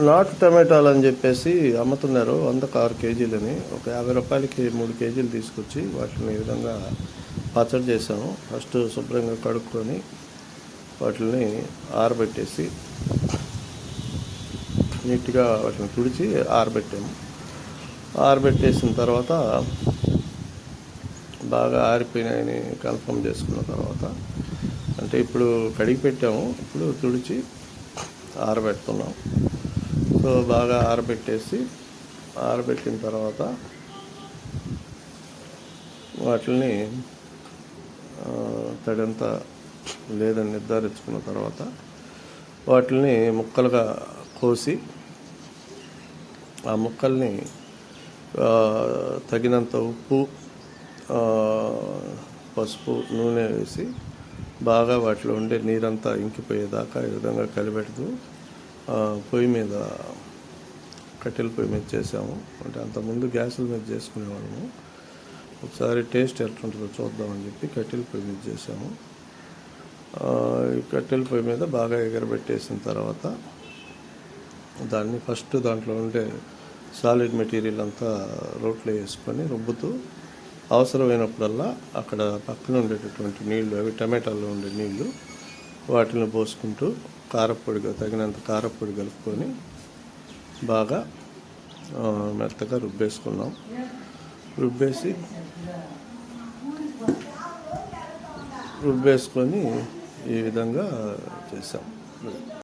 నాటు టమాటాలు అని చెప్పేసి అమ్ముతున్నారు 100కు 6 కేజీలని. ఒక 50 రూపాయలకి 3 కేజీలు తీసుకొచ్చి వాటిని ఈ విధంగా పచ్చడి చేసాము. ఫస్ట్ శుభ్రంగా కడుక్కొని వాటిని ఆరబెట్టేసి నీట్గా వాటిని తుడిచి ఆరబెట్టాము. ఆరబెట్టేసిన తర్వాత బాగా ఆరిపోయినాయని కన్ఫర్మ్ చేసుకున్న తర్వాత, అంటే ఇప్పుడు కడిగి పెట్టాము, ఇప్పుడు తుడిచి ఆరబెడుతున్నాం. సో బాగా ఆరబెట్టిన తర్వాత వాటిని తడంతా లేదని నిర్ధారించుకున్న తర్వాత వాటిని ముక్కలుగా కోసి ఆ ముక్కల్ని తగినంత ఉప్పు, పసుపు, నూనె వేసి బాగా వాటిలో ఉండే నీరంతా ఇంకిపోయేదాకా ఈ విధంగా కలిపెడుతూ పొయ్యి మీద, కట్టెల పొయ్యి మీద చేసాము. అంటే అంతకుముందు గ్యాసుల మీద చేసుకునేవాళ్ళము. ఒకసారి టేస్ట్ ఎట్లుంటుందో చూద్దామని చెప్పి కట్టెల పొయ్యి మీద చేసాము. ఈ కట్టెల పొయ్యి మీద బాగా ఎగరబెట్టేసిన తర్వాత దాన్ని ఫస్ట్ దాంట్లో ఉండే సాలిడ్ మెటీరియల్ అంతా రోట్లో వేసుకొని రుబ్బుతూ అవసరమైనప్పుడల్లా అక్కడ పక్కన ఉండేటటువంటి నీళ్లు, అవి టమాటాల్లో ఉండే నీళ్లు, వాటిని పోసుకుంటూ తగినంత కారపొడి కలుపుకొని బాగా మెత్తగా రుబ్బేసుకొని ఈ విధంగా చేసాం.